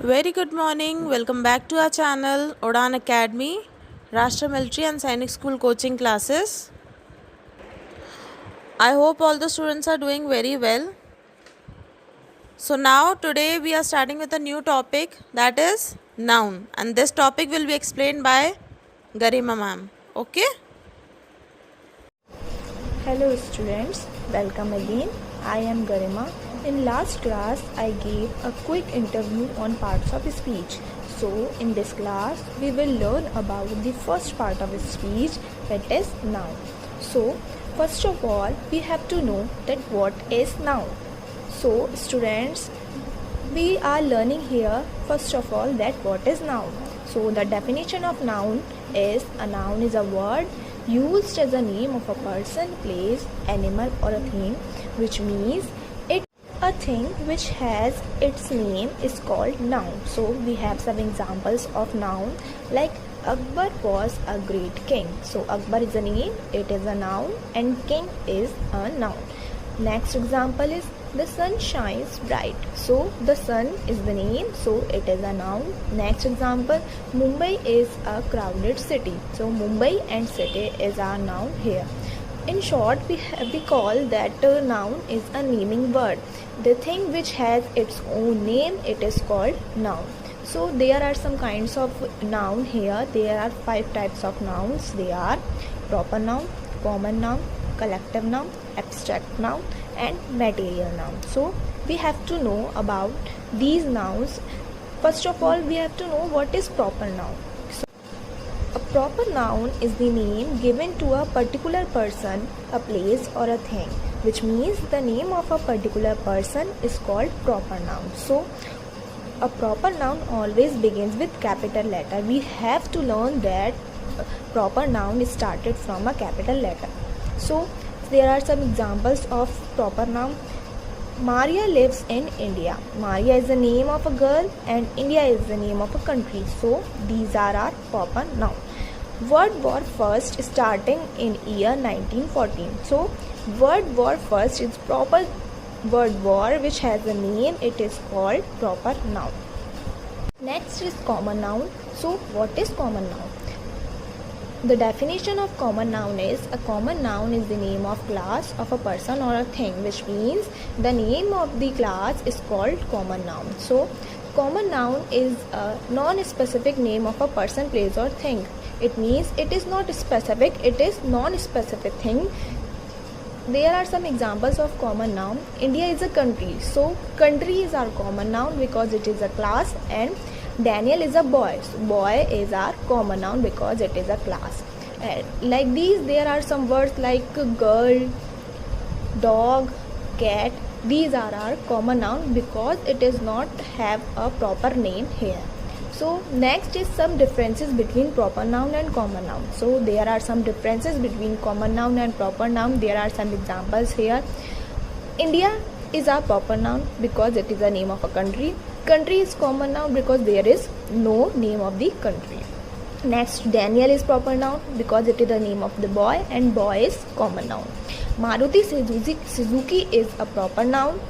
Very good morning. Welcome back to our channel Udan Academy, Rashtra Military and Sainik School coaching classes. I hope all the students are doing very well. So now today we are starting with a new topic, that is noun, and this topic will be explained by Garima ma'am. Okay? Hello students, welcome again. I am Garima. In last class, I gave a quick interview on parts of speech. So in this class, we will learn about the first part of speech, that is noun. So first of all, we have to know that what is noun. So students, we are learning here first of all that what is noun. So the definition of noun is a noun is a word used as a name of a person, place, animal or a thing, which means it a thing which has its name is called noun. So we have some examples of noun like Akbar was a great king. So Akbar is a name, it is a noun, and king is a noun. Next example is the sun shines bright. So the sun is the name, so it is a noun. Next example, Mumbai is a crowded city. So Mumbai and city is our noun here. In short, we call that noun is a naming word. The thing which has its own name, it is called noun. So there are some kinds of noun here. There are 5 types of nouns. They are proper noun, common noun, collective noun, abstract noun and material noun. So we have to know about these nouns. First of all, we have to know what is proper noun. So a proper noun is the name given to a particular person, a place or a thing, which means the name of a particular person is called proper noun. So a proper noun always begins with capital letter. We have to learn that proper noun is started from a capital letter. So there are some examples of proper noun. Maria lives in India. Maria is the name of a girl and India is the name of a country. So these are our proper noun. World War First starting in year 1914. So World War First is proper word war which has a name, it is called proper noun. Next is common noun. So what is common noun? The definition of common noun is a common noun is the name of class of a person or a thing, which means the name of the class is called common noun. So common noun is a non-specific name of a person, place or thing. It means it is not specific, it is non-specific thing. There are some examples of common noun. India is a country. So country is our common noun because it is a class, and Daniel is a boy. So boy is our common noun because it is a class. Like these, there are some words like girl, dog, cat. These are our common noun because it does not have a proper name here. So next is some differences between proper noun and common noun. So there are some differences between common noun and proper noun. There are some examples here. India is our proper noun because it is the name of a country. Country is common noun because there is no name of the country. Next, Daniel is proper noun because it is the name of the boy and boy is common noun. Maruti Suzuki is a proper noun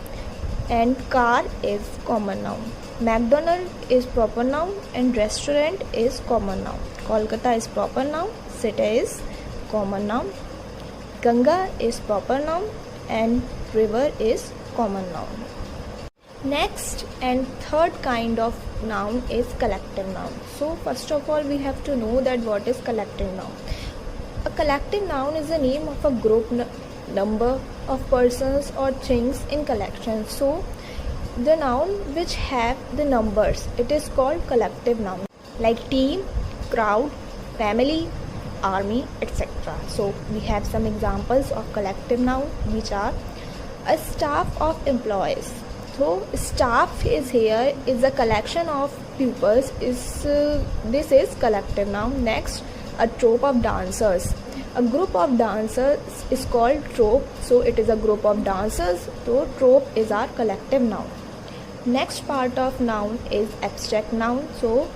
and car is common noun. McDonald is proper noun and restaurant is common noun. Kolkata is proper noun, city is common noun. Ganga is proper noun and river is common noun. Next and third kind of noun is collective noun. So first of all, we have to know that what is collective noun. A collective noun is the name of a group number of persons or things in collection. So the noun which have the numbers, it is called collective noun, like team, crowd, family, army, etc. So we have some examples of collective noun which are a staff of employees. So staff is here is a collection of pupils, this is collective noun. Next, a troupe of dancers. A group of dancers is called troupe, so it is a group of dancers, so troupe is our collective noun. Next part of noun is abstract noun. So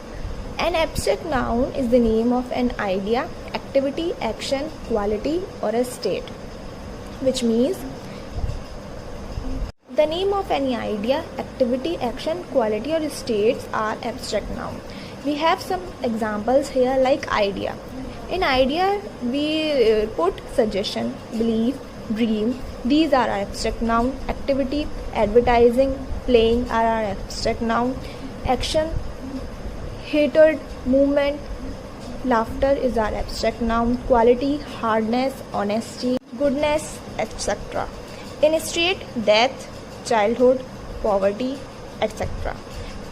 an abstract noun is the name of an idea, activity, action, quality or a state, which means The name of any idea, activity, action, quality or states are abstract noun. We have some examples here like idea. In idea we put suggestion, belief, dream. These are our abstract noun. Activity, advertising, playing are our abstract noun. Action, hatred, movement, laughter is our abstract noun. Quality, hardness, honesty, goodness, etc. In state, death, childhood, poverty, etc.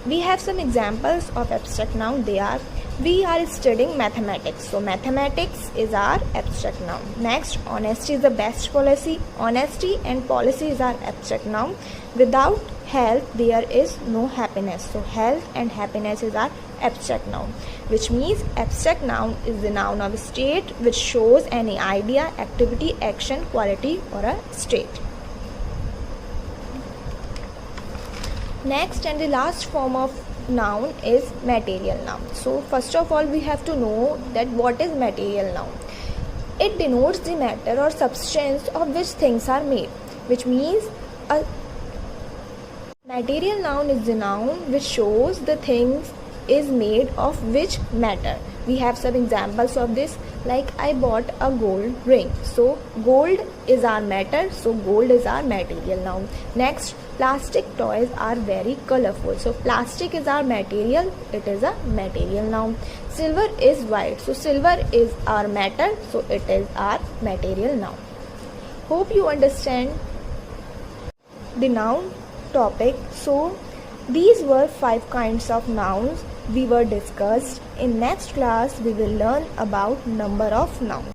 We have some examples of abstract noun. They are, we are studying mathematics. So mathematics is our abstract noun. Next, honesty is the best policy. Honesty and policy is our abstract noun. Without health, there is no happiness. So health and happiness is our abstract noun, which means abstract noun is the noun of a state which shows any idea, activity, action, quality or a state. Next and the last form of noun is material noun. So first of all we have to know that what is material noun. It denotes the matter or substance of which things are made, which means a material noun is the noun which shows the things is made of which matter. We have some examples of this, like I bought a gold ring. So gold is our matter, so gold is our material noun. Next, plastic toys are very colorful. So plastic is our material, it is a material noun. Silver is white, so silver is our matter, so it is our material noun. Hope you understand the noun topic. So these were 5 kinds of nouns we were discussed. In next class we will learn about number of nouns.